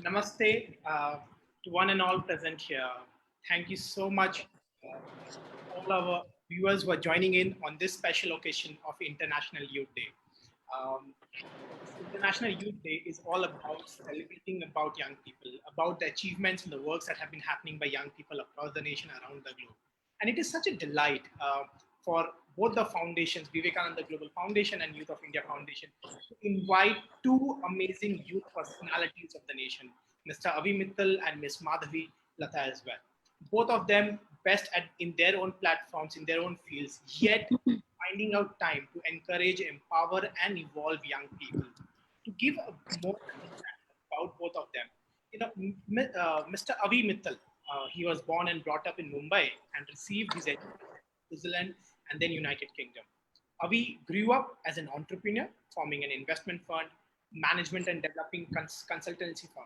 Namaste to one and all present here. Thank you so much, all our viewers who are joining in on this special occasion of International Youth Day. Um, this International Youth Day is all about celebrating about young people, about the achievements and the works that have been happening by young people across the nation, around the globe. And it is such a delight for both the foundations, Vivekananda Global Foundation and Youth of India Foundation, to invite two amazing youth personalities of the nation, Mr. Avi Mittal and Ms. Madhavi Lata as well. Both of them best at in their own platforms, in their own fields, yet finding out time to encourage, empower, and evolve young people. To give a more understanding about both of them, Mr. Avi Mittal, he was born and brought up in Mumbai and received his education in Switzerland and then United Kingdom. Avi grew up as an entrepreneur, forming an investment fund, management and developing consultancy firm.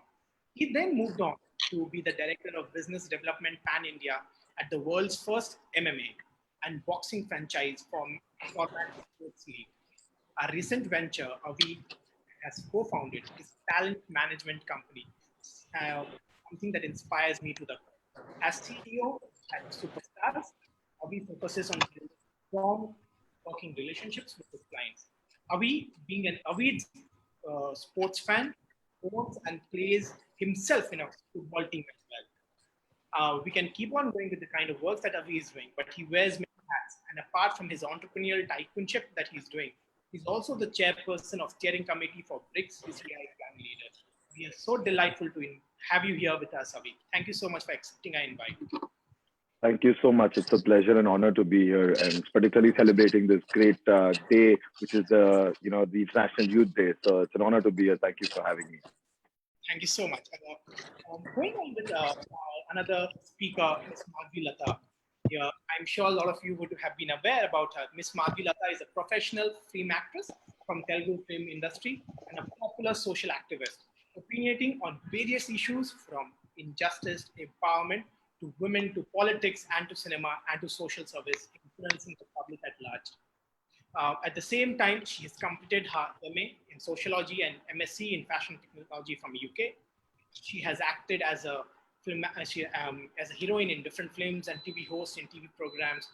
He then moved on to be the director of business development pan India at the world's first MMA and boxing franchise for that sports league. Our recent venture, Avi has co-founded, is talent management company, uh, something that inspires me to the core. As CEO at Superstars, Avi focuses on building strong working relationships with his clients. Avi, being an avid sports fan, owns and plays himself in a football team as well. We can keep on going with the kind of work that Avi is doing, but he wears many hats. And apart from his entrepreneurial tycoonship that he's doing, he's also the chairperson of steering committee for BRICS CCI Young Leaders. We are so delightful to have you here with us, Avi. Thank you so much for accepting our invite. Thank you so much. It's a pleasure and honor to be here, and particularly celebrating this great day, which is the International Youth Day. So it's an honor to be here. Thank you for having me. Thank you so much. Going on with another speaker, Ms. Madhavi Lata. Yeah, I'm sure a lot of you would have been aware about her. Ms. Madhavi Lata is a professional film actress from Telugu film industry and a popular social activist, opinionating on various issues from injustice, empowerment, to women, to politics, and to cinema, and to social service, influencing the public at large. At the same time, she has completed her MA in sociology and MSc in fashion technology from UK. She has acted as a as a heroine in different films and TV host in TV programs.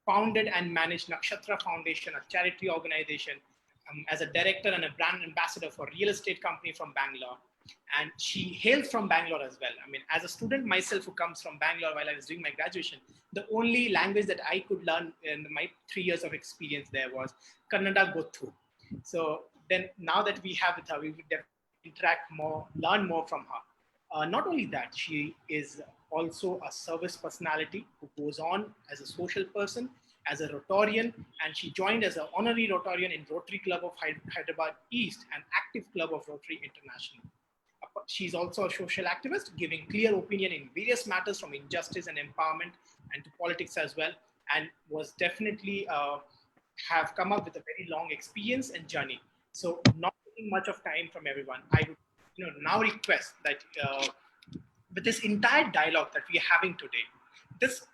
Founded and managed Nakshatra Foundation, a charity organization, as a director and a brand ambassador for real estate company from Bangalore. And she hails from Bangalore as well. I mean, as a student myself who comes from Bangalore while I was doing my graduation, the only language that I could learn in my 3 years of experience there was Kannada Gothu. So then now that we have with her, we would definitely interact more, learn more from her. Not only that, she is also a service personality who goes on as a social person, as a Rotarian, and she joined as an honorary Rotarian in Rotary Club of Hyderabad East and active club of Rotary International. She's also a social activist, giving clear opinion in various matters from injustice and empowerment and to politics as well, and was definitely have come up with a very long experience and journey. So not taking much of time from everyone, I would now request that with this entire dialogue that we are having today, this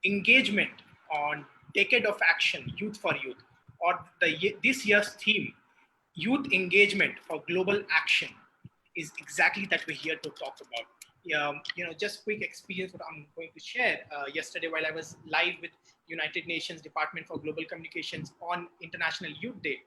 engagement on Decade of Action, Youth for Youth, or this year's theme, Youth Engagement for Global Action, is exactly that we're here to talk about. Just quick experience what I'm going to share. Yesterday, while I was live with United Nations Department for Global Communications on International Youth Day,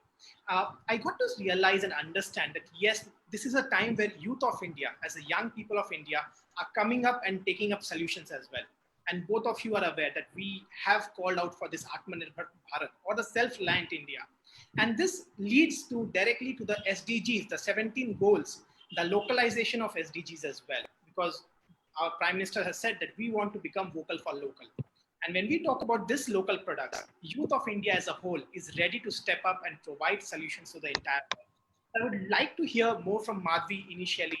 I got to realize and understand that yes, this is a time where youth of India, as the young people of India, are coming up and taking up solutions as well. And both of you are aware that we have called out for this Atmanirbhar Bharat, or the self-reliant India. And this leads directly to the SDGs, the 17 goals, the localization of SDGs as well, because our Prime Minister has said that we want to become vocal for local. And when we talk about this local products, youth of India as a whole is ready to step up and provide solutions to the entire world. I would like to hear more from Madhavi initially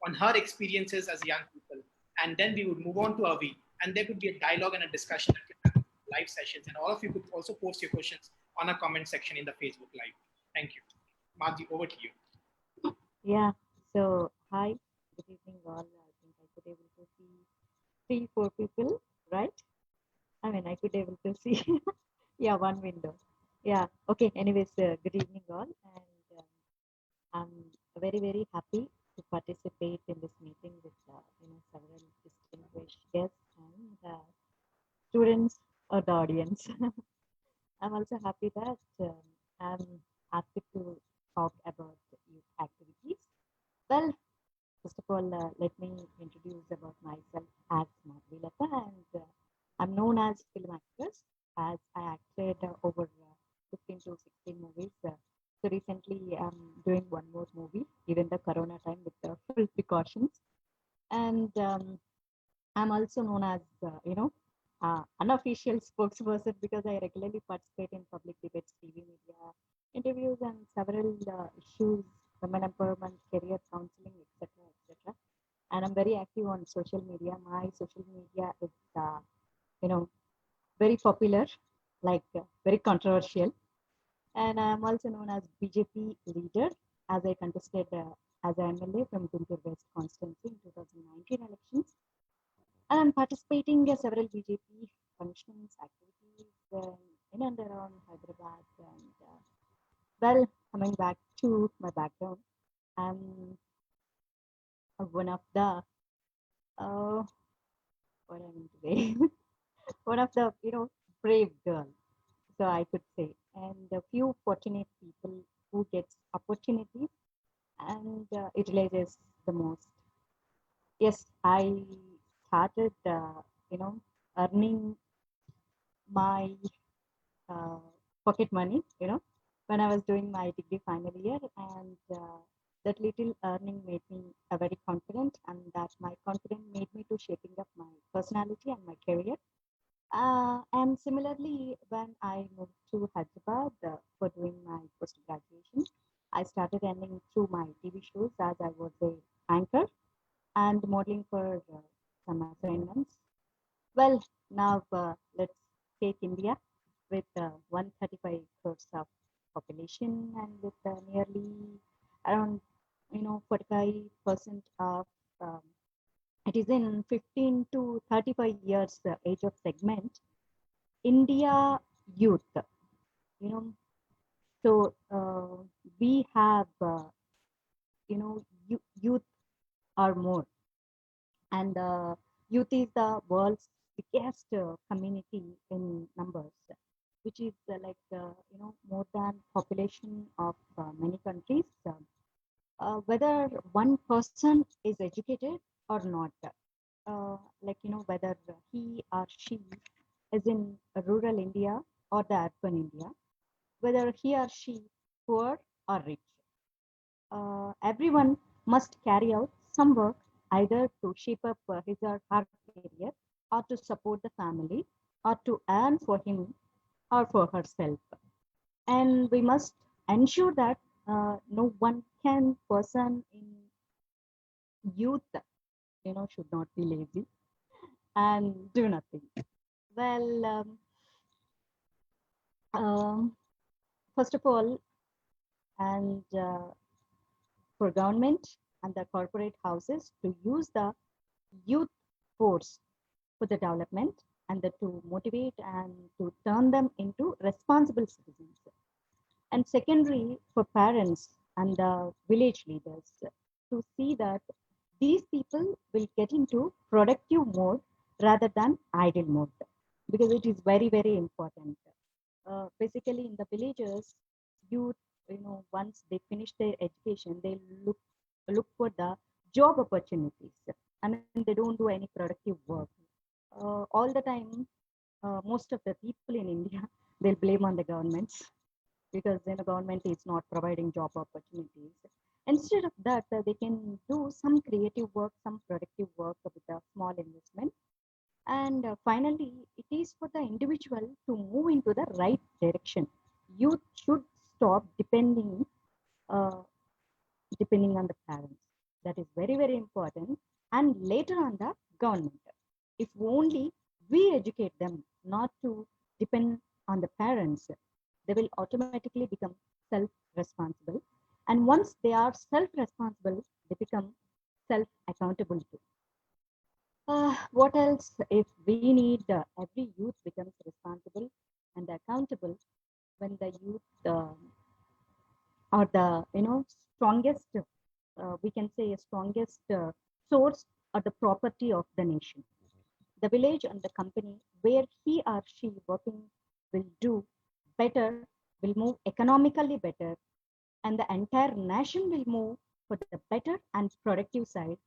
on her experiences as young people, and then we would move on to Avi, and there could be a dialogue and a discussion that could happen in live sessions, and all of you could also post your questions on a comment section in the Facebook Live. Thank you. Madhavi, over to you. Yeah. So, hi, good evening all. I think I could able to see 3-4 people, right? I mean, I could able to see, yeah, one window. Yeah. Okay. Anyways, good evening all, and I'm very happy to participate in this meeting with several distinguished guests and students or the audience. I'm also happy that I'm asked to talk about youth activities. Well, first of all, let me introduce about myself as Madhavi and I'm known as film actress as I acted over 15 to 16 movies. So recently, I'm doing one more movie, even the Corona time with the full precautions. And I'm also known as, unofficial spokesperson because I regularly participate in public debates, TV media, interviews, and several issues, women empowerment, career counseling, etc., etc. And I'm very active on social media. My social media is, you know, very popular, like very controversial. And I'm also known as BJP leader as I contested as a MLA from Guntur West constituency in 2019 elections. And I'm participating in several BJP functions, activities in and around Hyderabad. And coming back to my background, I'm one of the, what I mean to say, one of the, brave girl, so I could say, and a few fortunate people who gets opportunities and utilizes the most. Yes, I started, earning my uh, pocket money, when I was doing my degree final year, and that little earning made me very confident, and that my confidence made me to shaping up my personality and my career. And similarly, when I moved to Hyderabad for doing my post graduation, I started earning through my TV shows as I was a anchor and modeling for some assignments. Well, now let's take India with 135 crores of population and with nearly around 45% of um, it is in 15 to 35 years age of segment. India youth, you know, so we have youth are more, and youth is the world's biggest community in numbers, which is more than population of many countries. Whether one person is educated or not, whether he or she is in rural India or the urban India, whether he or she poor or rich. Everyone must carry out some work either to shape up his or her career or to support the family or to earn for him or for herself. And we must ensure that no one can person in youth, should not be lazy and do nothing. Well, first of all, and for government and the corporate houses to use the youth force for the development and to motivate and to turn them into responsible citizens. And secondary for parents and the village leaders to see that these people will get into productive mode rather than idle mode, because it is very, very important. Basically, in the villages, youth, once they finish their education, they look for the job opportunities. I mean, they don't do any productive work. All the time, most of the people in India, they'll blame on the governments because then the government is not providing job opportunities. Instead of that, they can do some creative work, some productive work with a small investment. And finally, it is for the individual to move into the right direction. Youth should stop uh, depending on the parents. That is very, very important. And later on the government. If only we educate them not to depend on the parents, they will automatically become self-responsible. And once they are self-responsible, they become self-accountable too. What else? If we need every youth becomes responsible and accountable when the youth are the strongest we can say, a strongest source or the property of the nation. The village and the company where he or she working will do better, will move economically better, and the entire nation will move for the better and productive side.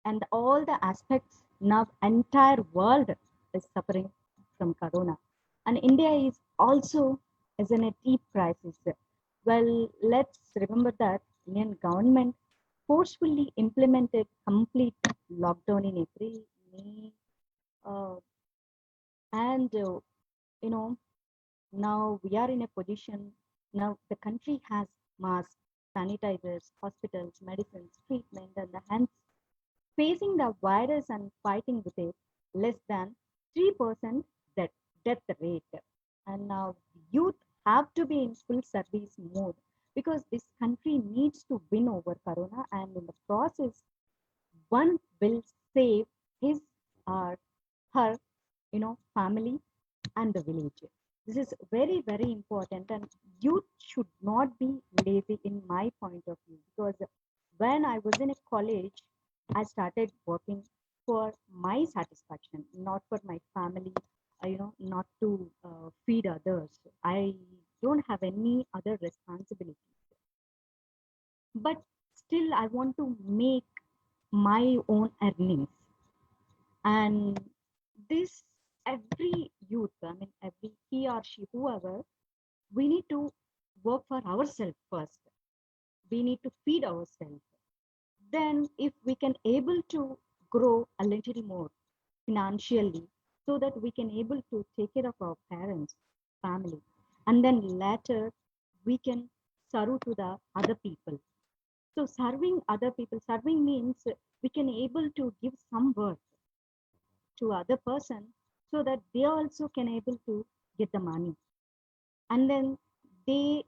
And all the aspects now entire world is suffering from corona, and India is also is in a deep crisis. Well, let's remember that Indian government forcefully implemented complete lockdown in April, May, uh, and you know now we are in a position. Now the country has masks, sanitizers, hospitals, medicines, treatment, and the hands facing the virus and fighting with it. Less than 3% death, death rate. And now youth have to be in full service mode because this country needs to win over corona, and in the process one will save his or her, family and the village. This is very, very important, and youth should not be lazy in my point of view, because when I was in a college, I started working for my satisfaction, not for my family, not to feed others. I don't have any other responsibility, but still I want to make my own earnings. And this, every youth, I mean, every he or she, whoever, we need to work for ourselves first. We need to feed ourselves. Then if we can able to grow a little more financially, so that we can able to take care of our parents, family, and then later we can serve to the other people. So serving other people, serving means we can able to give some work to other person, so that they also can able to get the money, and then they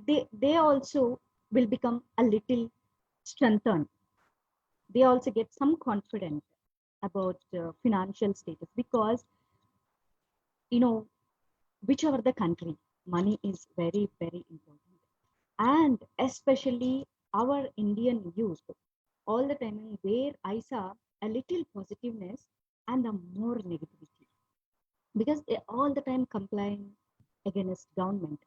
they also will become a little strengthened. They also get some confidence about financial status, because you know whichever the country, money is very, very important. And especially our Indian youth, all the time where I saw a little positiveness and the more negativity, because they all the time complying against government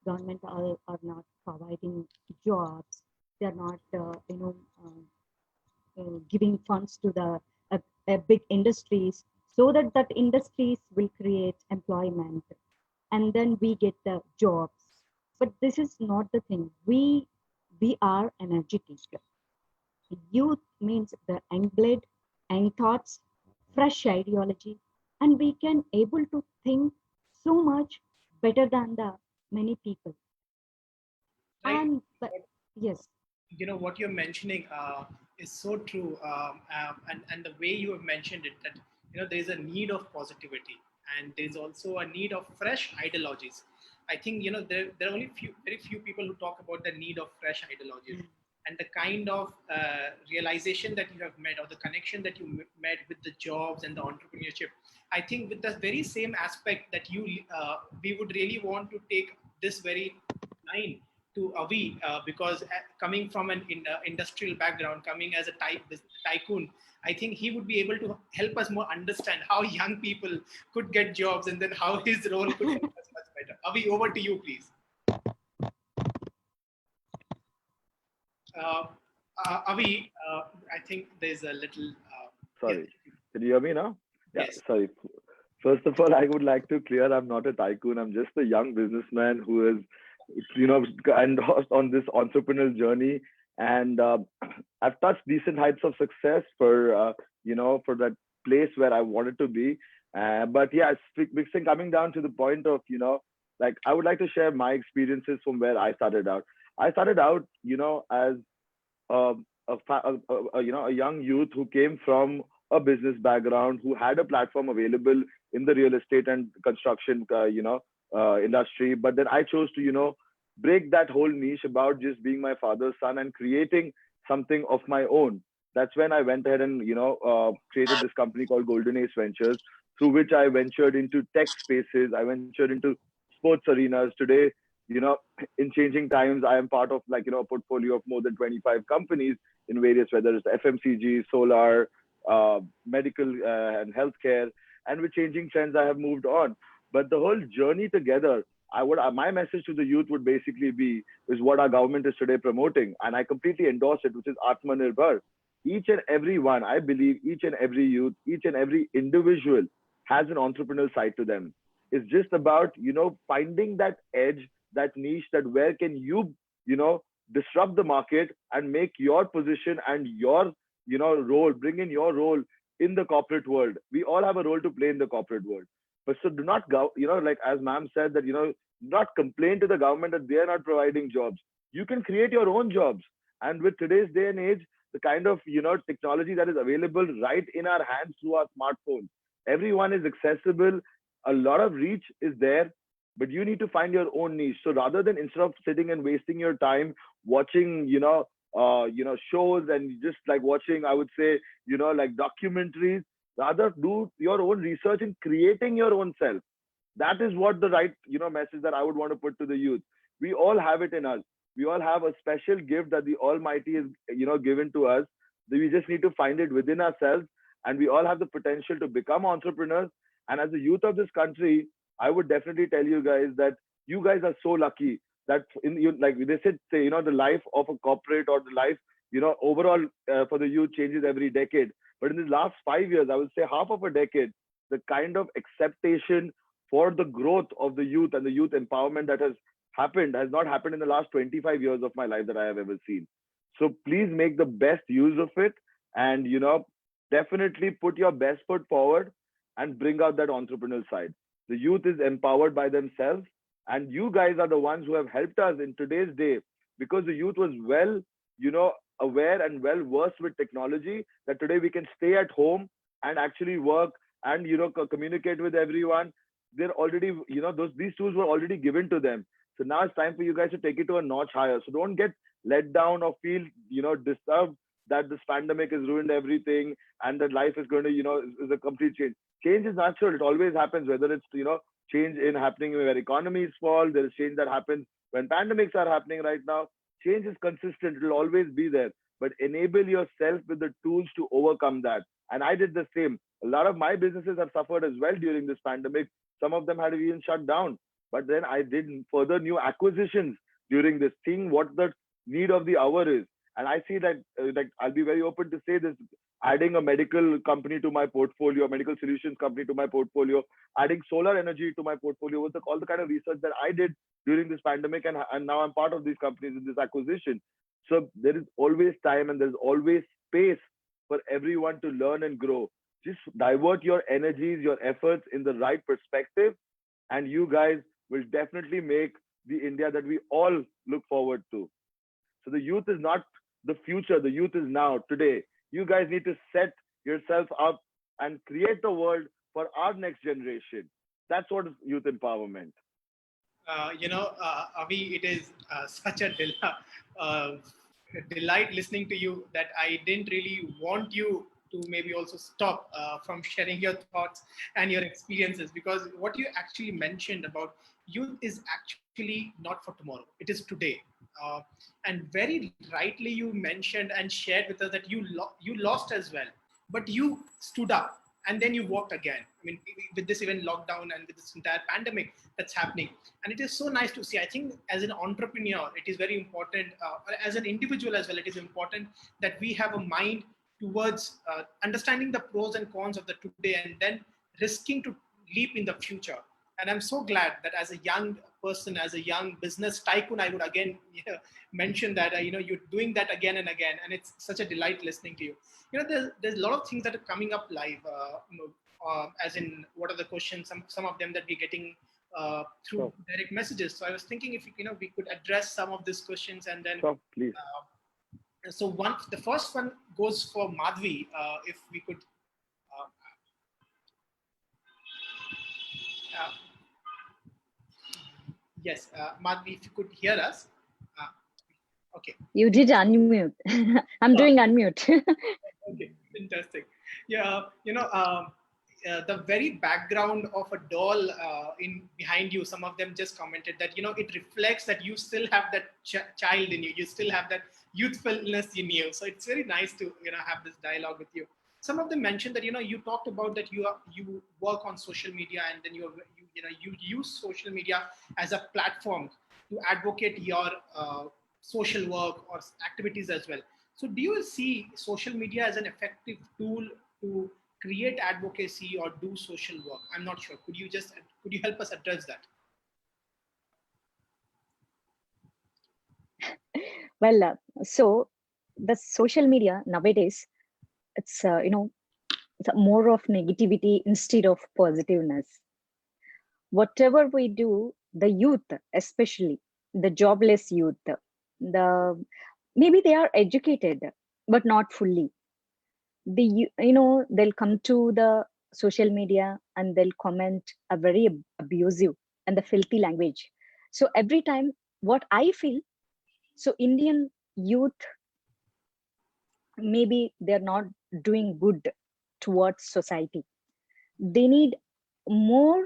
are not providing jobs. They are not giving funds to the big industries, so that that industries will create employment, and then we get the jobs. But this is not the thing. We are energetic. Youth means the young blood, young thoughts, fresh ideology, and we can able to think so much better than the many people. Right. And but yes. What you're mentioning is so true, and the way you have mentioned it, that there is a need of positivity, and there is also a need of fresh ideologies. I think there are only very few people who talk about the need of fresh ideologies, and the kind of realization that you have made, or the connection that you made with the jobs and the entrepreneurship. I think with the very same aspect that we would really want to take this very line to Avi, because coming from an industrial background, coming as a tycoon, I think he would be able to help us more understand how young people could get jobs, and then how his role could help us much better. Avi, over to you, please. Uh, Avi, I think there's a little. Yes. Sorry. Can you hear me now? Yeah, Yes. sorry. First of all, I would like to clear I'm not a tycoon. I'm just a young businessman who is, endorsed on this entrepreneurial journey. And I've touched decent heights of success for that place where I wanted to be. But yeah, coming down to the point of, like, I would like to share my experiences from where I started out. I started out, as a young youth who came from a business background, who had a platform available in the real estate and construction industry. But then I chose to break that whole niche about just being my father's son and creating something of my own. That's when I went ahead and created this company called Golden Ace Ventures, through which I ventured into tech spaces. I ventured into sports arenas. Today in changing times, I am part of a portfolio of more than 25 companies in various, whether it's FMCG, solar, medical, and healthcare. And with changing trends, I have moved on. But the whole journey together, my message to the youth would basically be is what our government is today promoting, and I completely endorse it, which is Atmanirbhar. Each and every one, I believe, each and every youth, each and every individual has an entrepreneurial side to them. It's just about finding that edge, that niche, that where can you know disrupt the market and make your position and your role, bring in your role in the corporate world. We all have a role to play in the corporate world. But so do not go, like as ma'am said, that not complain to the government that they are not providing jobs. You can create your own jobs. And with today's day and age, the kind of technology that is available right in our hands through our smartphones, everyone is accessible. A lot of reach is there, but you need to find your own niche. So rather than, instead of sitting and wasting your time watching shows and just like watching, I would say, like documentaries, rather do your own research in creating your own self. That is what the right message that I would want to put to the youth. We all have it in us. We all have a special gift that the Almighty is given to us. We just need to find it within ourselves, and we all have the potential to become entrepreneurs. And as the youth of this country, I would definitely tell you guys that you guys are so lucky that like they said, say, the life of a corporate, or the life overall for the youth changes every decade. But in the last 5 years, I would say half of a decade, the kind of acceptation for the growth of the youth and the youth empowerment that has happened has not happened in the last 25 years of my life that I have ever seen. So please make the best use of it, and definitely put your best foot forward and bring out that entrepreneurial side. The youth is empowered by themselves, and you guys are the ones who have helped us in today's day, because the youth was well aware and well versed with technology, that today we can stay at home and actually work and communicate with everyone. They're already these tools were already given to them. So now it's time for you guys to take it to a notch higher. So don't get let down or feel disturbed that this pandemic has ruined everything and that life is going to is a complete change. Change is natural. It always happens, whether it's change in happening where economies fall. There is change that happens when pandemics are happening right now. Change is consistent. It will always be there. But enable yourself with the tools to overcome that. And I did the same. A lot of my businesses have suffered as well during this pandemic. Some of them had even shut down. But then I did further new acquisitions during this, seeing what the need of the hour is. And I see that, I'll be very open to say this, adding a medical company to my portfolio, medical solutions company to my portfolio, adding solar energy to my portfolio, with all the kind of research that I did during this pandemic. And now I'm part of these companies in this acquisition. So there is always time and there's always space for everyone to learn and grow. Just divert your energies, your efforts in the right perspective, and you guys will definitely make the India that we all look forward to. So the youth is not the future, the youth is now, today. You guys need to set yourself up and create the world for our next generation. That's what is youth empowerment. Avi, it is such a delight listening to you that I didn't really want you to maybe also stop from sharing your thoughts and your experiences, because what you actually mentioned about youth is actually not for tomorrow, it is today. And very rightly you mentioned and shared with us that you lost as well, but you stood up and then you walked again. I mean, with this even lockdown and with this entire pandemic that's happening. And it is so nice to see. I think as an entrepreneur, it is very important, as an individual as well, it is important that we have a mind towards understanding the pros and cons of the today and then risking to leap in the future. And I'm so glad that as a young person, as a young business tycoon, I would again mention that you're doing that again and again, and it's such a delight listening to you. There's a lot of things that are coming up live. As in, what are the questions? Some of them that we're getting through direct messages. So I was thinking if we could address some of these questions and then. Please. So the first one goes for Madhavi. If we could. Yes, Madhavi, if you could hear us. Okay. You did unmute. I'm doing unmute. Okay, fantastic. Yeah, the very background of a doll in behind you, some of them just commented that, it reflects that you still have that child in you. You still have that youthfulness in you. So it's very nice to, have this dialogue with you. Some of them mentioned that, you talked about that you work on social media, and then you use social media as a platform to advocate your social work or activities as well. So do you see social media as an effective tool to create advocacy or do social work? I'm not sure. Could you help us address that? Well, so the social media nowadays, it's more of negativity instead of positiveness. Whatever we do, the youth, especially the jobless youth, the maybe they are educated but not fully. They'll come to the social media and they'll comment a very abusive and the filthy language. So every time, what I feel, so Indian youth, maybe they're not doing good towards society. They need more,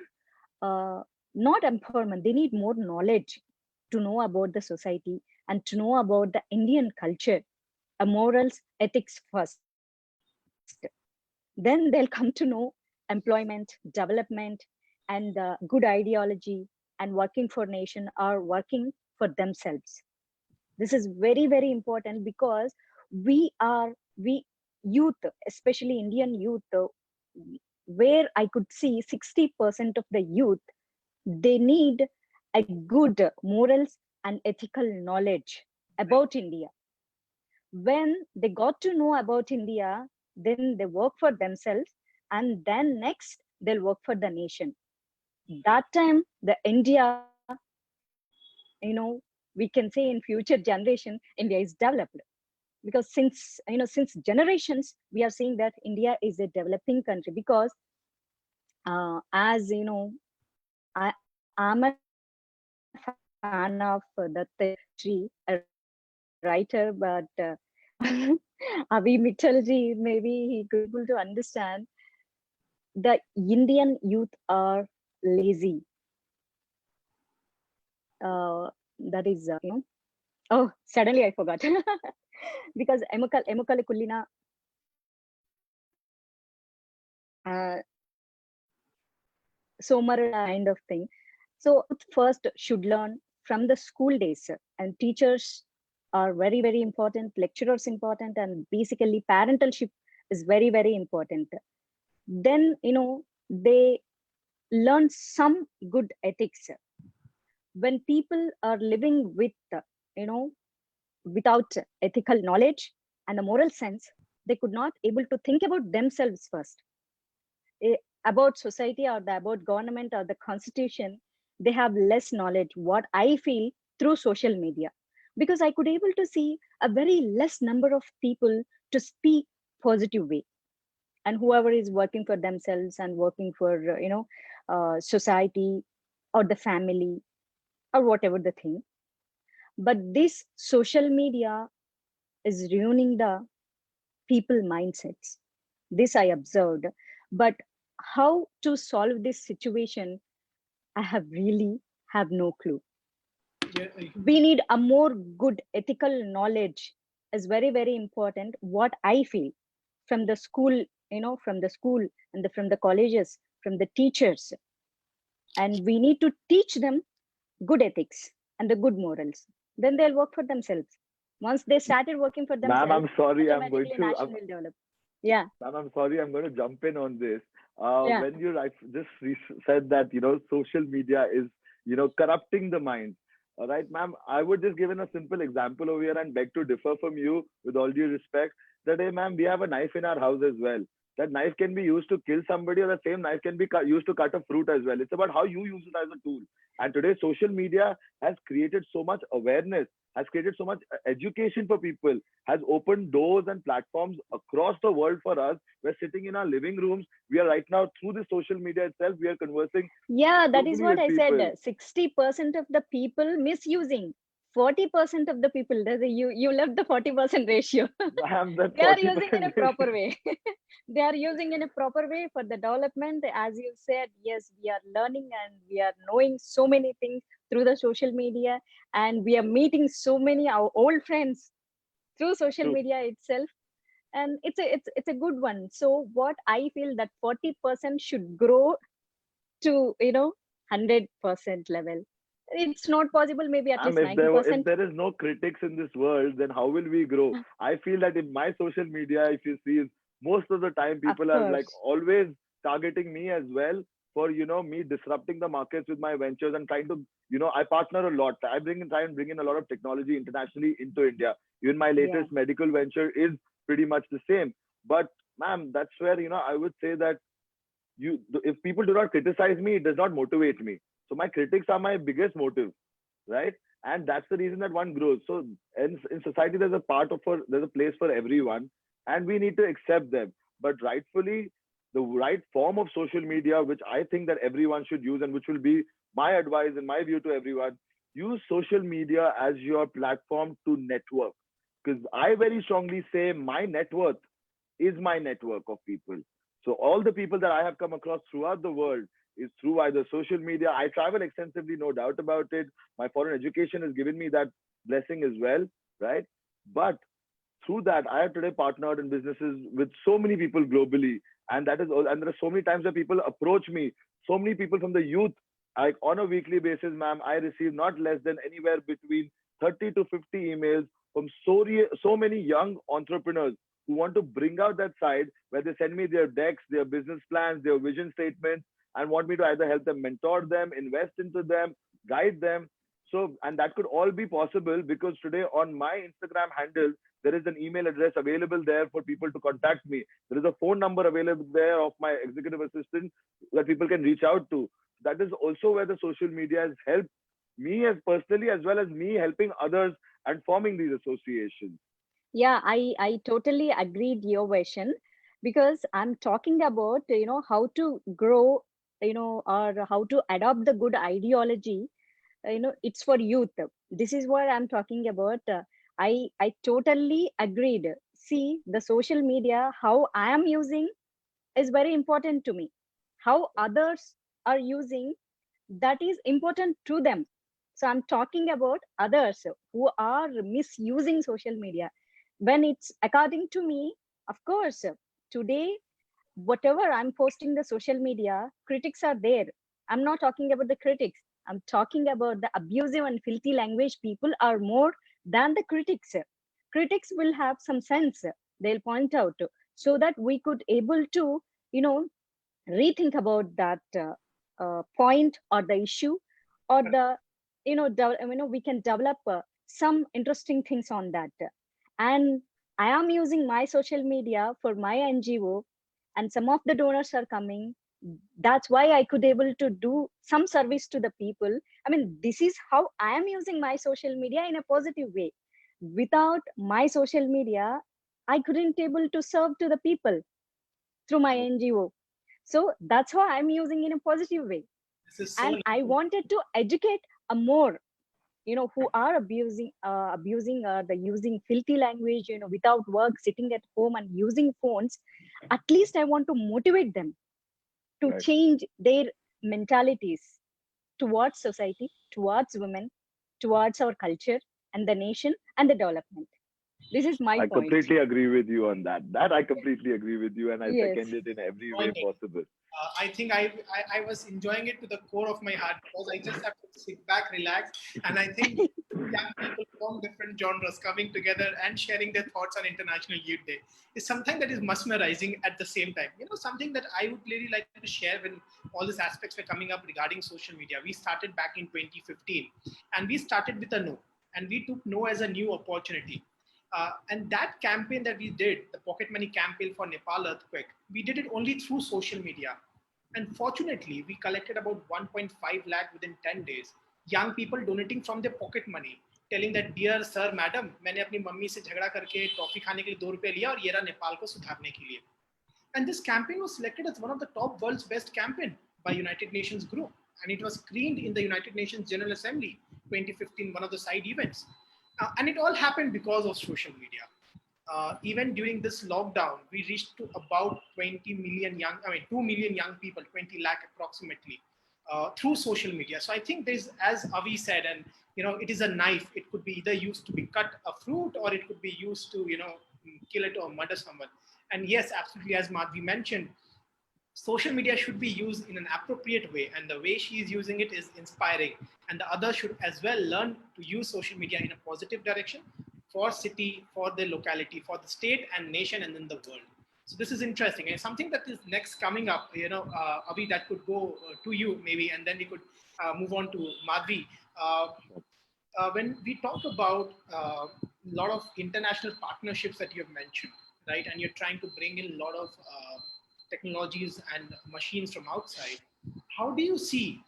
uh, not empowerment, they need more knowledge to know about the society and to know about the Indian culture, morals, ethics first. Then they'll come to know employment, development, and good ideology, and working for nation or working for themselves. This is very, very important because we youth, especially Indian youth, where I could see 60% of the youth, they need a good morals and ethical knowledge about India. When they got to know about India, then they work for themselves, and then next they'll work for the nation. That time the India, we can say in future generation, India is developed. Because since generations we are seeing that India is a developing country, because as you know, I'm a fan of that history, a writer, but Avi Mittalji, maybe he could able to understand the Indian youth are lazy. That is, oh, suddenly I forgot. Because emukal kullina, somarada kind of thing. So first should learn from the school days, and teachers are very, very important, lecturers important, and basically parentalship is very, very important. Then they learn some good ethics. When people are living with you know without ethical knowledge and the moral sense, they could not able to think about themselves first, eh, about society or about government or the constitution. They have less knowledge, what I feel, through social media, because I could able to see a very less number of people to speak positive way, and whoever is working for themselves and working for society or the family or whatever the thing. But this social media is ruining the people mindsets. This I observed. But how to solve this situation, I have really have no clue. Yeah, We need a more good ethical knowledge is very, very important, what I feel, from the school, from the school and from the colleges, from the teachers. And we need to teach them good ethics and the good morals. Then they'll work for themselves. Once they started working for Ma'am, themselves, I'm sorry, automatically nation will develop. Yeah, ma'am, I'm sorry, I'm going to jump in on this. yeah. When you said that, social media is, corrupting the mind. All right, ma'am, I would just give in a simple example over here and beg to differ from you with all due respect. That, hey, ma'am, we have a knife in our house as well. That knife can be used to kill somebody, or the same knife can be used to cut a fruit as well. It's about how you use it as a tool. And today, social media has created so much awareness, has created so much education for people, has opened doors and platforms across the world for us. We're sitting in our living rooms. We are right now through the social media itself. We are conversing Yeah, that is globally what with I said. people. 60% of the people misusing. 40% of the people, you left the 40% ratio. Ma'am, that They are using in a 40% proper way. They are using in a proper way for the development. As you said, yes, we are learning and we are knowing so many things through the social media, and we are meeting so many our old friends through social true. media itself. And it's a good one. So what I feel that 40% should grow to 100% level. It's not possible, maybe at least If 90%. there is no critics in this world, then how will we grow? I feel that in my social media, if you see, most of the time Of people are like course. always targeting me as well for me disrupting the markets with my ventures and trying to I partner a lot. Try and bring in a lot of technology internationally into India. Even my Yeah. latest medical venture is pretty much the same. But ma'am, that's where I would say that if people do not criticize me, it does not motivate me. So my critics are my biggest motive, right? And that's the reason that one grows. So in society, there's a place for everyone, and we need to accept them. But rightfully, the right form of social media, which I think that everyone should use, and which will be my advice and my view to everyone, use social media as your platform to network. Because I very strongly say my net worth is my network of people. So all the people that I have come across throughout the world is through either social media. I travel extensively, no doubt about it. My foreign education has given me that blessing as well, right? But through that, I have today partnered in businesses with so many people globally, and there are so many times where people approach me. So many people from the youth, like on a weekly basis, ma'am, I receive not less than anywhere between 30 to 50 emails from so many young entrepreneurs who want to bring out that side where they send me their decks, their business plans, their vision statements, and want me to either help them mentor them, invest into them, guide them. So, and that could all be possible because today on my Instagram handle, there is an email address available there for people to contact me. There is a phone number available there of my executive assistant that people can reach out to. That is also where the social media has helped me as personally as well as me helping others and forming these associations. Yeah, I totally agreed your version, because I'm talking about how to grow, or how to adopt the good ideology. It's for youth. This is what I'm talking about. I totally agreed. See, the social media, how I am using is very important to me. How others are using, that is important to them. So I'm talking about others who are misusing social media. When it's according to me, of course, today, whatever I'm posting the social media, critics are there. I'm not talking about the critics. I'm talking about the abusive and filthy language people are more than the critics. Critics will have some sense. They'll point out so that we could able to, you know, rethink about that point or the issue, or the we can develop some interesting things on that. And I am using my social media for my NGO, and some of the donors are coming. That's why I could able to do some service to the people. I mean, this is how I am using my social media in a positive way. Without my social media, I couldn't able to serve to the people through my NGO. So that's how I'm using in a positive way. This is so And I nice. wanted to educate a more, who are abusing the using filthy language, without work, sitting at home and using phones. At least I want to motivate them to Right. change their mentalities towards society, towards women, towards our culture and the nation and the development. This is my I point. completely agree with you on that. That I completely agree with you, and I Yes. second it in every way Joining. possible. I think I was enjoying it to the core of my heart because I just have to sit back, relax, and I think young people from different genres coming together and sharing their thoughts on International Youth Day is something that is mesmerizing at the same time. Something that I would really like to share when all these aspects were coming up regarding social media. We started back in 2015, and we started with a no, and we took no as a new opportunity. And that campaign that we did, the pocket money campaign for Nepal earthquake, we did it only through social media. And fortunately, we collected about 1.5 lakh within 10 days. Young people donating from their pocket money, telling that, dear sir, madam, मैंने अपनी mummy से झगड़ा करके toffee खाने के लिए 2 रुपए लिया और ये रहा नेपाल को सुधारने के लिए. And this campaign was selected as one of the top world's best campaign by United Nations group. and it was screened in the United Nations General Assembly 2015, one of the side events. And it all happened because of social media. Even during this lockdown, we reached to about 20 million 2 million young people, 20 lakh approximately, through social media. So I think there's, as Avi said, and it is a knife. It could be either used to be cut a fruit, or it could be used to, kill it or murder someone. And yes, absolutely, as Madhavi mentioned, social media should be used in an appropriate way, and the way she is using it is inspiring, and the others should as well learn to use social media in a positive direction for city, for the locality, for the state and nation, and then the world. So this is interesting, and something that is next coming up, Avi, that could go to you maybe, and then we could move on to Madhvi. uh, when we talk about a lot of international partnerships that you have mentioned, right, and you're trying to bring in a lot of technologies and machines from outside, how do you see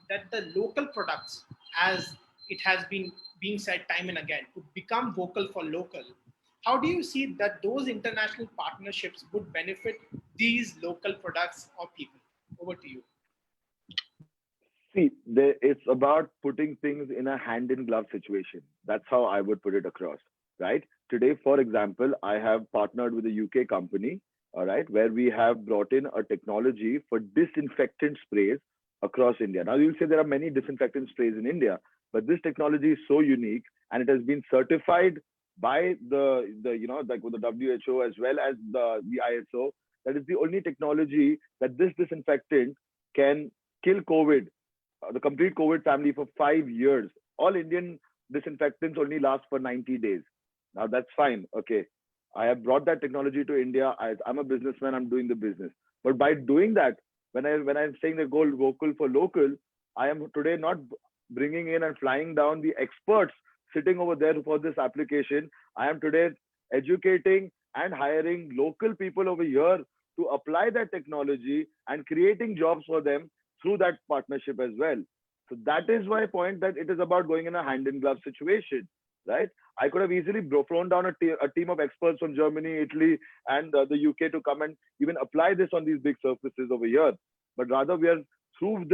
that the local products, as it has been being said time and again, to become vocal for local? How do you see that those international partnerships would benefit these local products or people? Over to you. See, it's about putting things in a hand in glove situation. That's how I would put it across, right? Today, for example, I have partnered with a UK company, all right, where we have brought in a technology for disinfectant sprays across India. Now, you'll say there are many disinfectant sprays in India, but this technology is so unique, and it has been certified by like with the WHO as well as the ISO. That is the only technology that this disinfectant can kill COVID, the complete COVID family, for 5 years. All Indian disinfectants only last for 90 days. Now that's fine. Okay. I have brought that technology to India. I'm a businessman. I'm doing the business. But by doing that, when I'm saying the goal vocal for local, I am today not bringing in and flying down the experts sitting over there for this application. I am today educating and hiring local people over here to apply that technology and creating jobs for them through that partnership as well. So that is my point, that it is about going in a hand in glove situation, right? I could have easily thrown down a team of experts from Germany, Italy, and the UK to come and even apply this on these big surfaces over here. But rather, we are through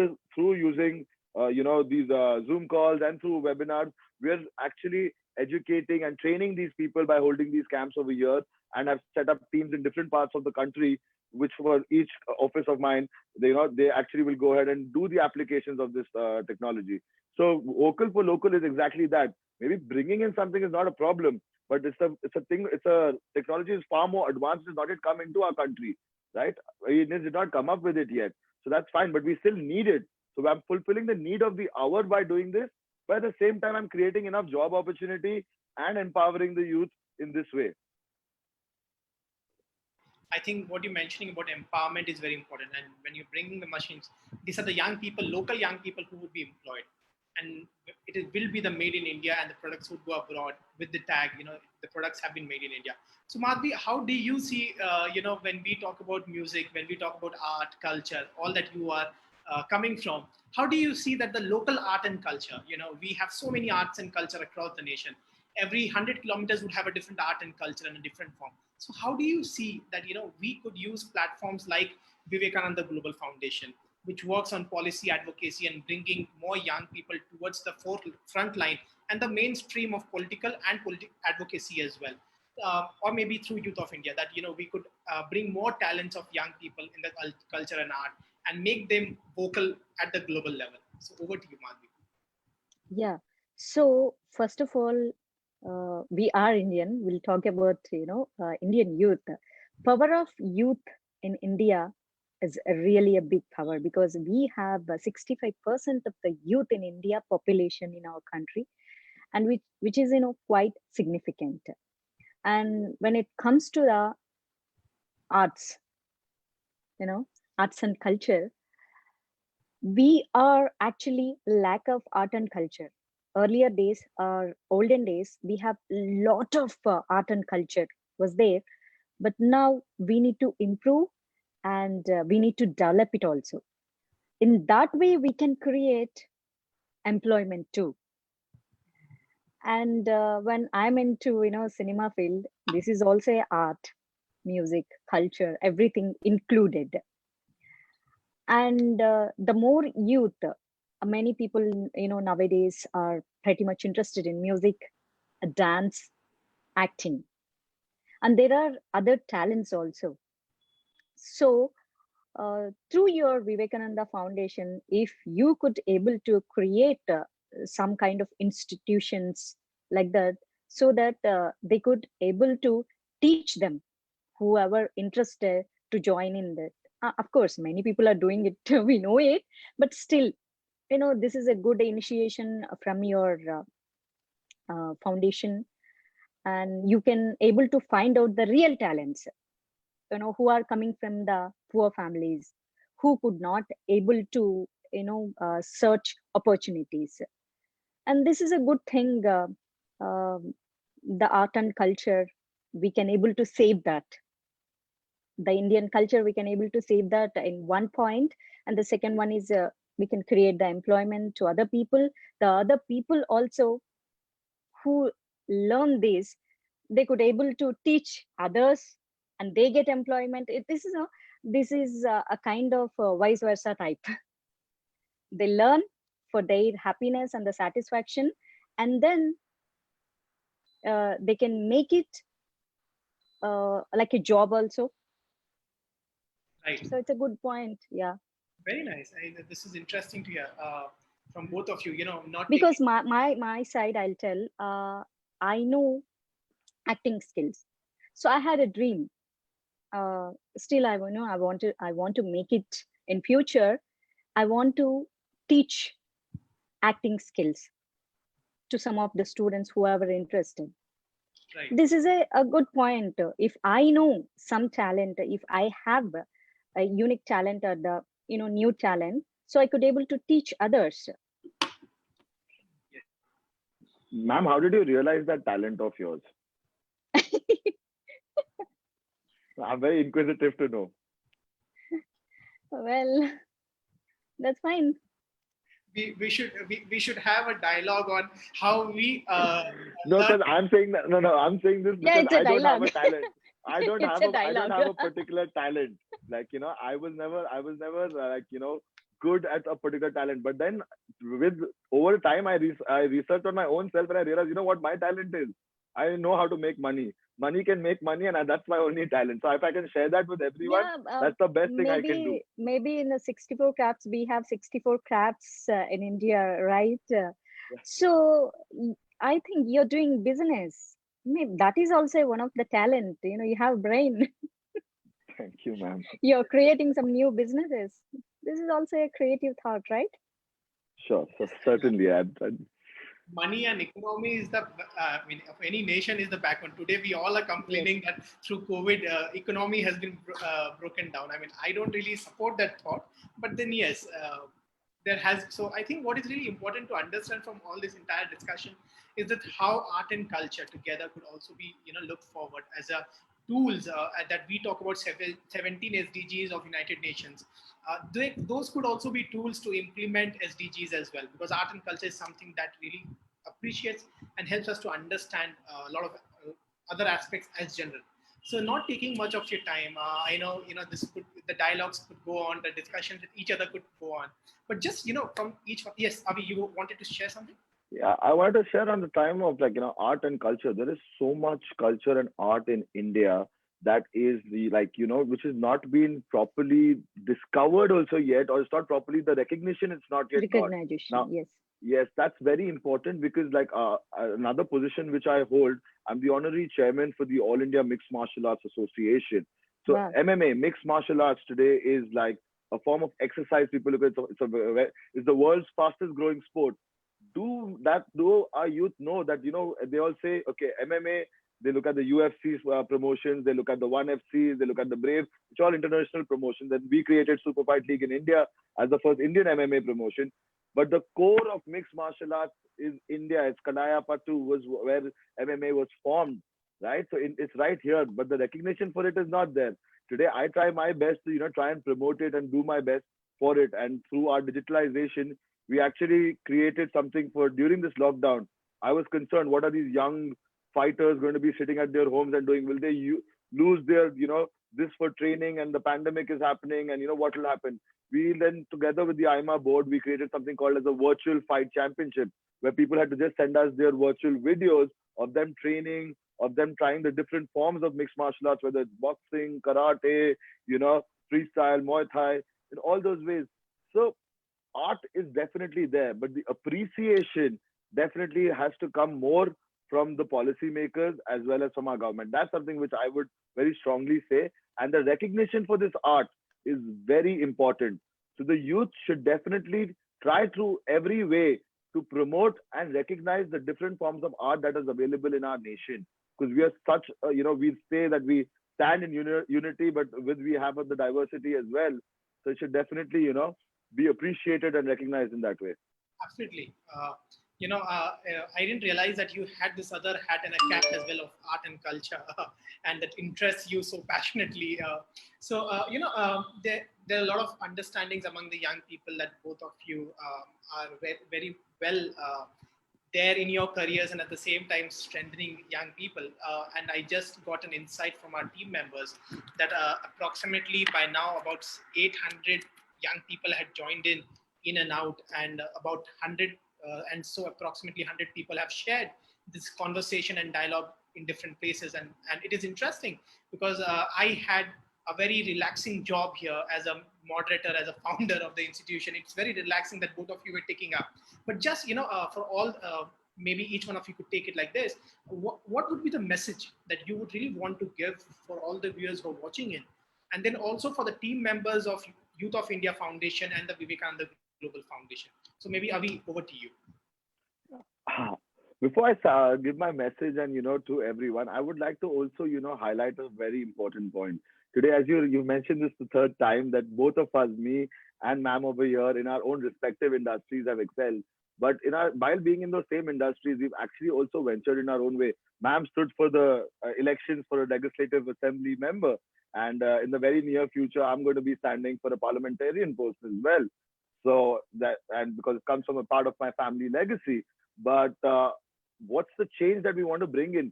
using these Zoom calls and through webinars, we are actually educating and training these people by holding these camps over here, and have set up teams in different parts of the country, which for each office of mine, they actually will go ahead and do the applications of this technology. So vocal for local is exactly that. Maybe bringing in something is not a problem, but it's a technology is far more advanced. It's not yet come into our country, right? It did not come up with it yet. So that's fine, but we still need it. So I'm fulfilling the need of the hour by doing this, but at the same time, I'm creating enough job opportunity and empowering the youth in this way. I think what you're mentioning about empowerment is very important. And when you're bringing the machines, these are the young people, local young people who would be employed. And will be the made in India, and the products would go abroad with the tag, the products have been made in India. So Madhvi, how do you see, when we talk about music, when we talk about art, culture, all that you are coming from, how do you see that the local art and culture, we have so many arts and culture across the nation. Every 100 kilometers would have a different art and culture in a different form. So how do you see that, we could use platforms like Vivekananda Global Foundation, which works on policy advocacy and bringing more young people towards the front line and the mainstream of political and advocacy as well. Or maybe through Youth of India, that, we could bring more talents of young people in the culture and art and make them vocal at the global level. So over to you, Madhvi. Yeah. So first of all, we are Indian. We'll talk about Indian youth. Power of youth in India is really a big power, because we have 65% of the youth in India population in our country, and which is quite significant. And when it comes to the arts, arts and culture, we are actually lack of art and culture. Earlier days or olden days, we have lot of art and culture was there, but now we need to improve, and we need to develop it also. In that way, we can create employment too. And when I'm into cinema field, this is also art, music, culture, everything included. And the more youth, many people, nowadays are pretty much interested in music, dance, acting, and there are other talents also. So through your Vivekananda Foundation, if you could able to create some kind of institutions like that, so that they could able to teach them, whoever interested, to join in that. Of course, many people are doing it, we know it, but still, this is a good initiation from your foundation, and you can able to find out the real talents, who are coming from the poor families, who could not able to search opportunities. And this is a good thing. um the art and culture, we can able to save that. The Indian culture, we can able to save that in one point. And the second one is, we can create the employment to other people. The other people also who learn this, they could able to teach others, and they get employment. This is a kind of vice versa type. They learn for their happiness and the satisfaction, and then they can make it like a job also. Right. So it's a good point. Yeah. Very nice. This is interesting to hear from both of you. Not Because taking. my side, I'll tell, I know acting skills, so I had a dream. Still, I want to make it in future. I want to teach acting skills to some of the students who are interested. Right. This is a good point. If I know some talent, if I have a unique talent, or the new talent, so I could able to teach others. Ma'am, how did you realize that talent of yours? I'm very inquisitive to know. Well, that's fine. We should have a dialogue on how we No, learn. because I'm saying that. No. I'm saying this Yeah, because it's a I don't have a dialogue. talent. I don't It's have a a. I don't dialogue. have a particular talent. Like I was never. Like good at a particular talent. But then, with over time, I researched on my own self, and I realized, what my talent is. I know how to make money. Money can make money, and that's my only talent. So if I can share that with everyone, Yeah, that's the best thing I can do. maybe in the 64 crafts, we have 64 crafts in India, right? So I think you're doing business. Maybe that is also one of the talent. You have brain. Thank you, ma'am. You're creating some new businesses. This is also a creative thought, right? Sure. So certainly, Money and economy is the of any nation is the backbone. Today we all are complaining that through COVID economy has been broken down. I don't really support that thought, but then yes, there has. So I think what is really important to understand from all this entire discussion is that how art and culture together could also be looked forward as a tools that we talk about 17 SDGs of United Nations. Those could also be tools to implement SDGs as well, because art and culture is something that really appreciates and helps us to understand a lot of other aspects as general. So, not taking much of your time. I know the dialogues could go on, the discussions with each other could go on, but just from each one. Yes, Avi, you wanted to share something? Yeah, I wanted to share on the time of art and culture. There is so much culture and art in India that is which has not been properly discovered also yet, or it's not properly the recognition. It's not yet got. Recognition, Now, yes. yes, that's very important because another position which I hold, I'm the honorary chairman for the All India Mixed Martial Arts Association. So Wow. MMA, mixed martial arts today is like a form of exercise. People look at it's the world's fastest growing sport. Do our youth know that they all say, okay, MMA, they look at the UFC promotions, they look at the ONE FC, they look at the Brave, which are all international promotions. And we created Super Fight League in India as the first Indian MMA promotion. But the core of mixed martial arts is India. It's Kalayapattu was where MMA was formed, right? So it's right here, but the recognition for it is not there. Today, I try my best to try and promote it and do my best for it. And through our digitalization, we actually created something for during this lockdown. I was concerned, what are these young fighters going to be sitting at their homes and doing? Will they lose their this for training, and the pandemic is happening, and what will happen? we then, together with the IMA board, we created something called as a virtual fight championship, where people had to just send us their virtual videos of them training, of them trying the different forms of mixed martial arts, whether it's boxing, karate, freestyle, Muay Thai, in all those ways. So art is definitely there, but the appreciation definitely has to come more from the policymakers as well as from our government. That's something which I would very strongly say. And the recognition for this art is very important. So the youth should definitely try through every way to promote and recognize the different forms of art that is available in our nation. Because we are such, we say that we stand in unity, but with we have the diversity as well. So it should definitely, be appreciated and recognized in that way. Absolutely. I didn't realize that you had this other hat and a cap as well of art and culture, and that interests you so passionately. There are a lot of understandings among the young people that both of you are very, very well there in your careers, and at the same time strengthening young people. And I just got an insight from our team members that approximately by now about 800 young people had joined in and out, and about 100 and so approximately 100 people have shared this conversation and dialogue in different places. And it is interesting because I had a very relaxing job here as a moderator, as a founder of the institution. It's very relaxing that both of you were taking up. But just, for all, maybe each one of you could take it like this. What would be the message that you would really want to give for all the viewers who are watching in? And then also for the team members of Youth of India Foundation and the Vivekananda Global Foundation. So maybe Avi, over to you. Before I give my message and to everyone, I would like to also highlight a very important point today. As you mentioned this the third time, that both of us, me and ma'am over here, in our own respective industries have excelled. But while being in those same industries, we've actually also ventured in our own way. Ma'am stood for the elections for a legislative assembly member, and in the very near future, I'm going to be standing for a parliamentarian post as well. So that, and because it comes from a part of my family legacy. But what's the change that we want to bring in?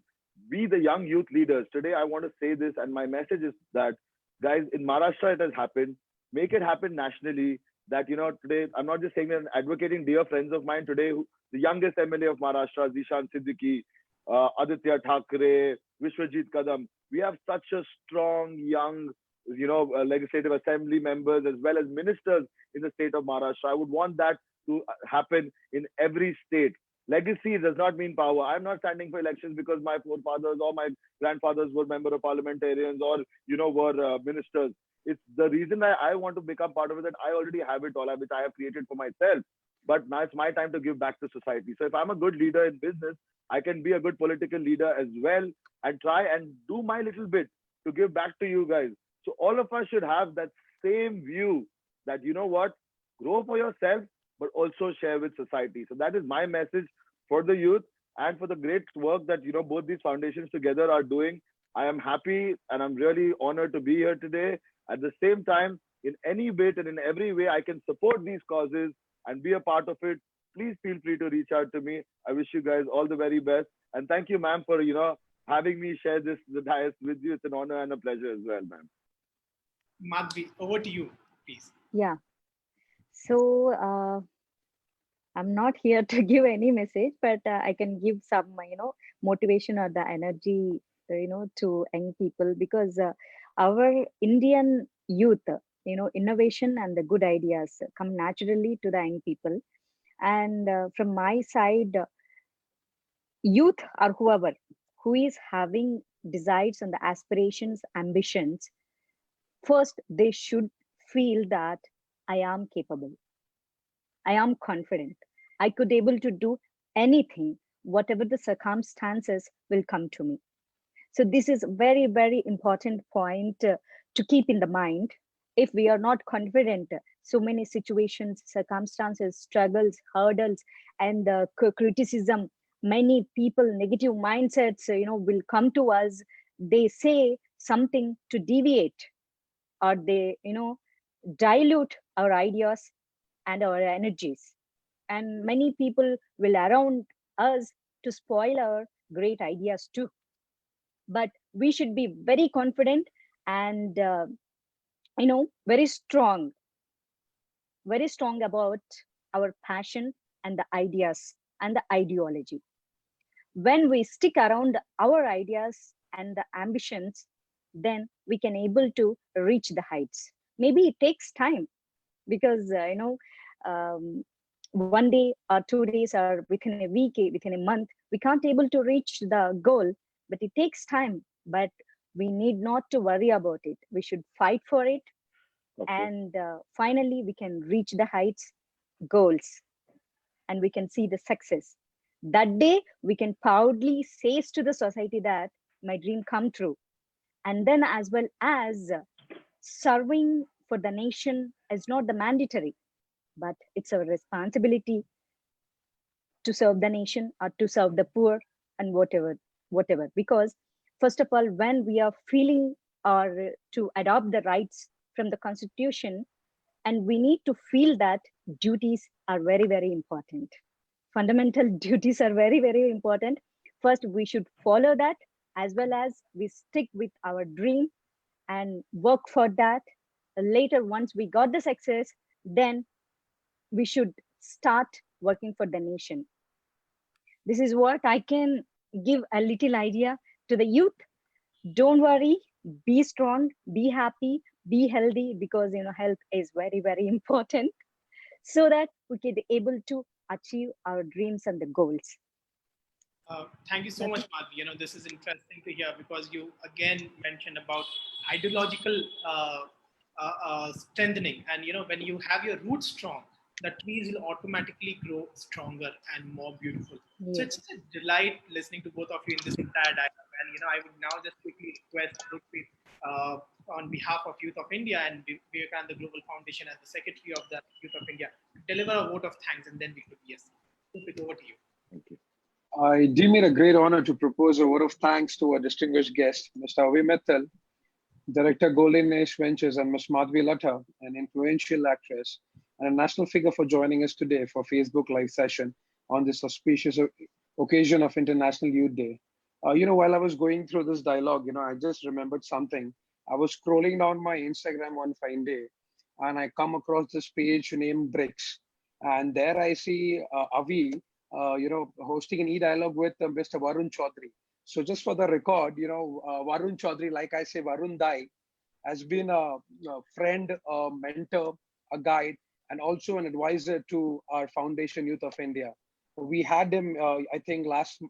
We, the young youth leaders, today I want to say this, and my message is that, guys, in Maharashtra it has happened. Make it happen nationally. That today I'm not just saying that, I'm advocating dear friends of mine today, the youngest MLA of Maharashtra, Zishan Siddiqui, Aditya Thackeray, Vishwajit Kadam. We have such a strong young, legislative assembly members as well as ministers in the state of Maharashtra. I would want that to happen in every state. Legacy does not mean power. I'm not standing for elections because my forefathers or my grandfathers were member of parliamentarians or were ministers. It's the reason I want to become part of it, that I already have it all, which I have created for myself. But now it's my time to give back to society. So if I'm a good leader in business, I can be a good political leader as well and try and do my little bit to give back to you guys. So all of us should have that same view that, grow for yourself, but also share with society. So that is my message for the youth and for the great work that, both these foundations together are doing. I am happy and I'm really honored to be here today. At the same time, in any bit and in every way I can support these causes and be a part of it, please feel free to reach out to me. I wish you guys all the very best. And thank you, ma'am, for, having me share the dais with you. It's an honor and a pleasure as well, ma'am. Madhavi, over to you, please. Yeah. So I'm not here to give any message, but I can give some, motivation or the energy, to young people, because our Indian youth, innovation and the good ideas come naturally to the young people. And from my side, youth or whoever who is having desires and the aspirations, ambitions, first they should feel that I am capable, I am confident, I could able to do anything, whatever the circumstances will come to me. So this is very, very important point to keep in the mind. If we are not confident, so many situations, circumstances, struggles, hurdles, and criticism, many people, negative mindsets, will come to us. They say something to deviate, or they, dilute our ideas and our energies. And many people will around us to spoil our great ideas too. But we should be very confident and very strong very strong about our passion and the ideas and the ideology. When we stick around our ideas and the ambitions, then we can able to reach the heights. Maybe it takes time because um, one day or 2 days or within a week, within a month, we can't able to reach the goal, but it takes time. But we need not to worry about it. We should fight for it, Okay. and finally we can reach the heights, goals, and we can see the success. That day we can proudly say to the society that my dream come true. And then as well as serving for the nation is not the mandatory, but it's our responsibility to serve the nation or to serve the poor and whatever. Because first of all, when we are feeling or to adopt the rights from the constitution, and we need to feel that duties are very, very important. Fundamental duties are very, very important. First, we should follow that, as well as we stick with our dream and work for that. Later, once we got the success, then we should start working for the nation. This is what I can give a little idea to the youth. Don't worry, be strong, be happy, be healthy, because health is very, very important, so that we can be able to achieve our dreams and the goals. Thank you so That's much, Madhavi. This is interesting to hear because you again mentioned about ideological strengthening, and when you have your roots strong, the trees will automatically grow stronger and more beautiful. So yes. it's a delight listening to both of you in this entire dialogue. And I would now just quickly request Gurpreet, on behalf of Youth of India and Vivekananda Global Foundation as the Secretary of the Youth of India, to deliver a vote of thanks, and then we could yes. Gurpreet, over to you. Thank you. I deem it a great honor to propose a vote of thanks to our distinguished guest, Mr. Avi Mittal, Director Golden Age Ventures, and Ms. Madhavi Latha, an influential actress and a national figure, for joining us today for Facebook Live session on this auspicious occasion of International Youth Day. While I was going through this dialogue, I just remembered something. I was scrolling down my Instagram one fine day, and I come across this page named Bricks, and there I see Avi, hosting an e-dialogue with Mr. Varun Chaudhary. So just for the record, Varun Chaudhary, like I say, Varun Dai, has been a friend, a mentor, a guide, and also an advisor to our foundation, Youth of India. We had him, I think, last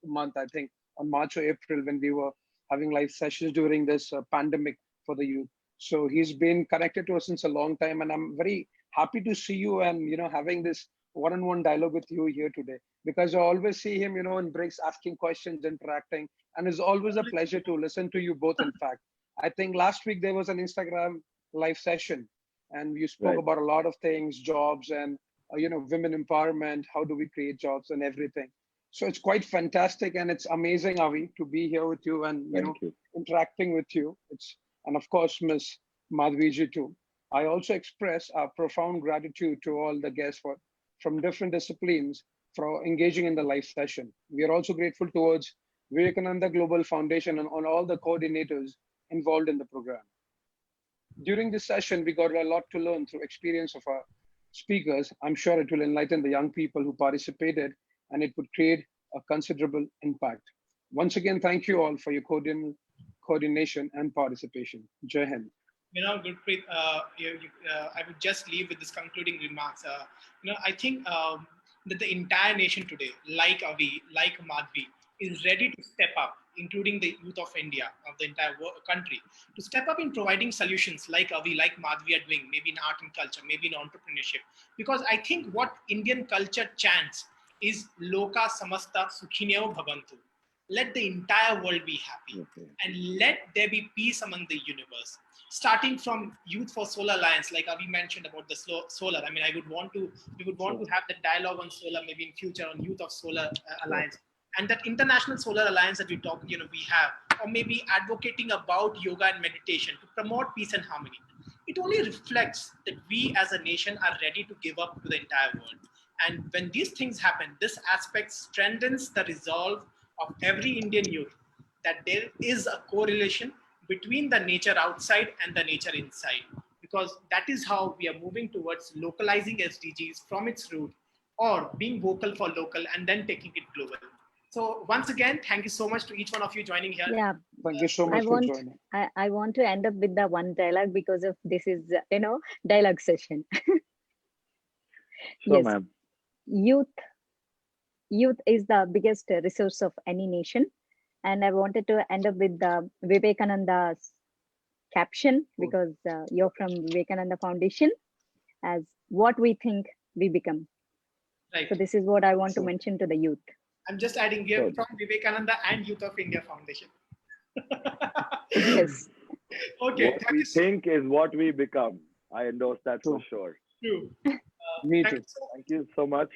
month, I think, on March or April, when we were having live sessions during this pandemic for the youth. So he's been connected to us since a long time, and I'm very happy to see you and having this one-on-one dialogue with you here today, because I always see him, in breaks, asking questions, interacting, and it's always a pleasure to listen to you both. In fact, I think last week there was an Instagram live session, and you spoke Right. about a lot of things, jobs, and women empowerment. How do we create jobs and everything? So it's quite fantastic, and it's amazing, Avi, to be here with you and Thank you. interacting with you. And of course, Miss Madhviji too. I also express our profound gratitude to all the guests from different disciplines for engaging in the live session. We are also grateful towards Vivekananda Global Foundation and on all the coordinators involved in the program. During this session, we got a lot to learn through experience of our speakers. I'm sure it will enlighten the young people who participated, and it would create a considerable impact. Once again, thank you all for your coordination and participation. Jai Hind. Gurpreet, I would just leave with this concluding remarks. I think that the entire nation today, like Avi, like Madhvi, is ready to step up, including the youth of India, of the entire country, to step up in providing solutions like Avi, like Madhvi are doing, maybe in art and culture, maybe in entrepreneurship. Because I think what Indian culture chants is Loka Samasta Sukhineo Bhavantu. Let the entire world be happy, Okay. and let there be peace among the universe. Starting from Youth for Solar Alliance, like Avi mentioned about the solar. I mean, we would want to have the dialogue on solar, maybe in future on Youth of Solar Alliance, and that international solar alliance that we talk, we have, or maybe advocating about yoga and meditation to promote peace and harmony. It only reflects that we as a nation are ready to give up to the entire world. And when these things happen, this aspect strengthens the resolve of every Indian youth that there is a correlation between the nature outside and the nature inside. Because because that is how we are moving towards localizing SDGs from its root, or being vocal for local and then taking it global. So once again, thank you so much to each one of you joining here. Yeah, Thank you so I much for want joining. I want to end up with the one dialogue because of this is dialogue session. Sure, Yes, ma'am. youth is the biggest resource of any nation, and I wanted to end up with the Vivekananda's caption because you're from Vivekananda Foundation, as what we think we become. Right. So this is what I want to Sure. mention to the youth. I'm just adding here Sure. from Vivekananda and Youth of India Foundation. Yes. Okay, What thank we you so think is what we become. I endorse that for True. sure. much. Me Thank too. you so Thank you so much.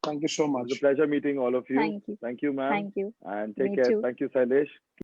Thank you so It was a much. pleasure meeting all of you. Thank you. Thank you, ma'am. Thank you. And take Me care. too. Thank you, Sailesh.